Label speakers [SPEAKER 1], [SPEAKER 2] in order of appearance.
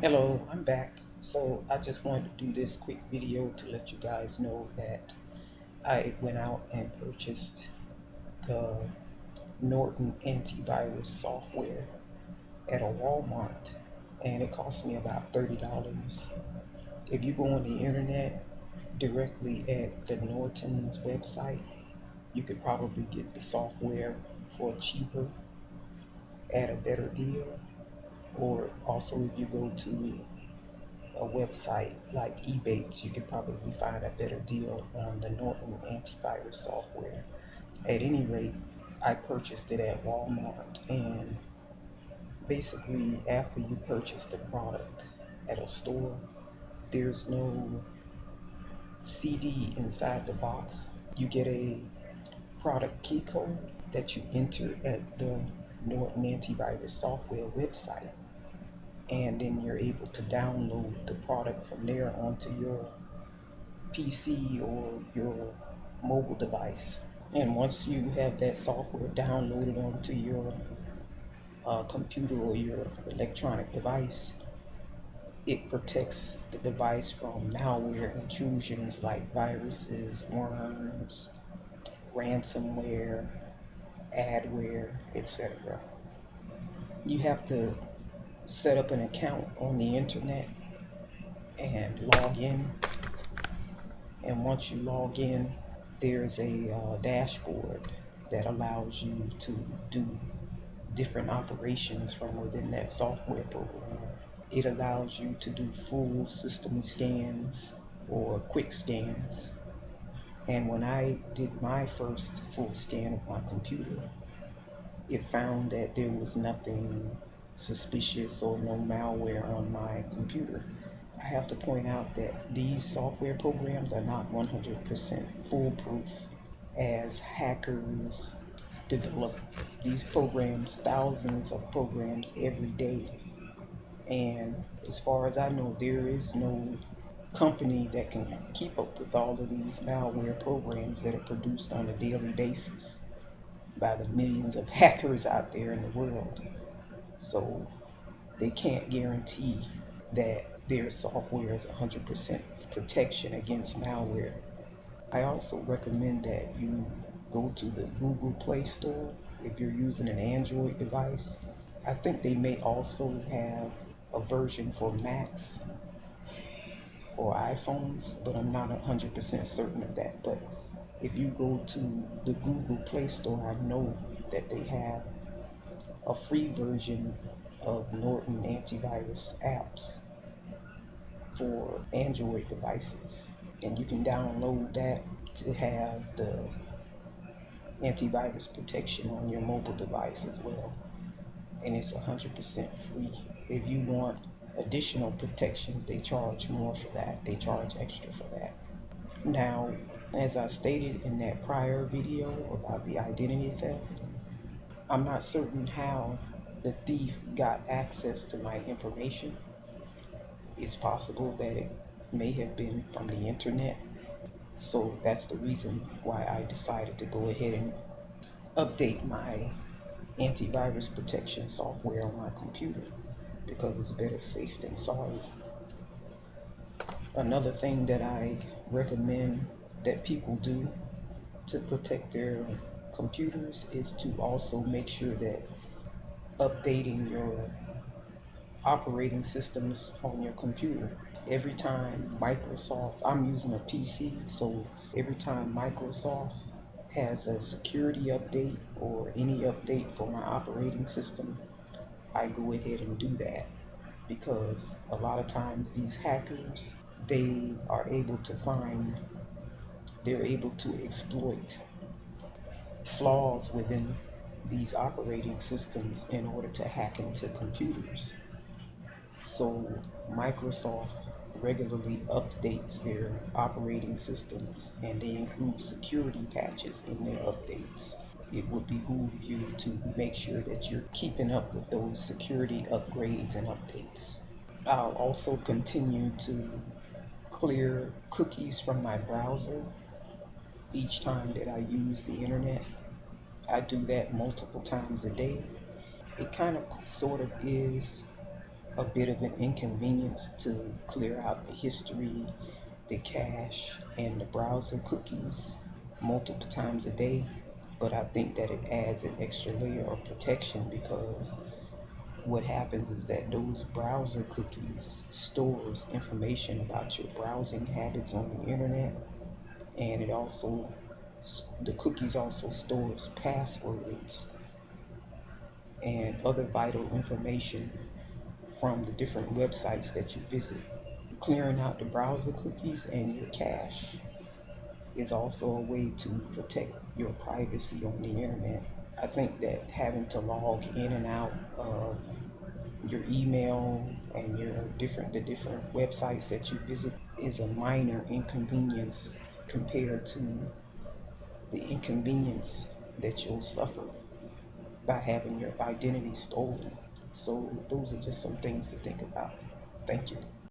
[SPEAKER 1] Hello, I'm back. So I just wanted to do this quick video to let you guys know that I went out and purchased the Norton antivirus software at a Walmart, and it cost me about $30. If you go on the internet directly at the Norton's website, you could probably get the software for cheaper at a better deal. Or also if you go to a website like eBay, you could probably find a better deal on the Norton antivirus software. At any rate, I purchased it at Walmart, and basically, after you purchase the product at a store, there's no CD inside the box. You get a product key code that you enter at the Norton antivirus software website, and then you're able to download the product from there onto your PC or your mobile device. And once you have that software downloaded onto your computer or your electronic device, it protects the device from malware intrusions like viruses, worms, ransomware, adware, etc. You have to set up an account on the internet and log in. And once you log in, there's a dashboard that allows you to do different operations from within that software program. It allows you to do full system scans or quick scans. And when I did my first full scan of my computer, it found that there was nothing suspicious or no malware on my computer. I have to point out that these software programs are not 100% foolproof, as hackers develop these programs, thousands of programs every day. And as far as I know, there is no company that can keep up with all of these malware programs that are produced on a daily basis by the millions of hackers out there in the world. So they can't guarantee that their software is 100% protection against malware. I also recommend that you go to the Google Play Store if you're using an Android device. I think they may also have a version for Macs or iPhones, but I'm not 100% certain of that. But if you go to the Google Play Store, I know that they have a free version of Norton antivirus apps for Android devices. And you can download that to have the antivirus protection on your mobile device as well. And it's 100% free. If you want additional protections, they charge more for that. They charge extra for that. Now, as I stated in that prior video about the identity theft, I'm not certain how the thief got access to my information. It's possible that it may have been from the internet. So that's the reason why I decided to go ahead and update my antivirus protection software on my computer, because it's better safe than sorry. Another thing that I recommend that people do to protect their computers is to also make sure that updating your operating systems on your computer. Every time Microsoft, I'm using a PC, so every time Microsoft has a security update or any update for my operating system, I go ahead and do that, because a lot of times these hackers, they are able to find, they're able to exploit flaws within these operating systems in order to hack into computers. So Microsoft regularly updates their operating systems, and they include security patches in their updates. It would behoove you to make sure that you're keeping up with those security upgrades and updates. I'll also continue to clear cookies from my browser each time that I use the internet. I do that multiple times a day. It kind of sort of is a bit of an inconvenience to clear out the history, the cache, and the browser cookies multiple times a day. But I think that it adds an extra layer of protection because what happens is that those browser cookies stores information about your browsing habits on the internet, and it also the cookies also stores passwords and other vital information from the different websites that you visit. Clearing out the browser cookies and your cache is also a way to protect your privacy on the internet. I think that having to log in and out of your email and the different websites that you visit is a minor inconvenience compared to the inconvenience that you'll suffer by having your identity stolen. So those are just some things to think about. Thank you.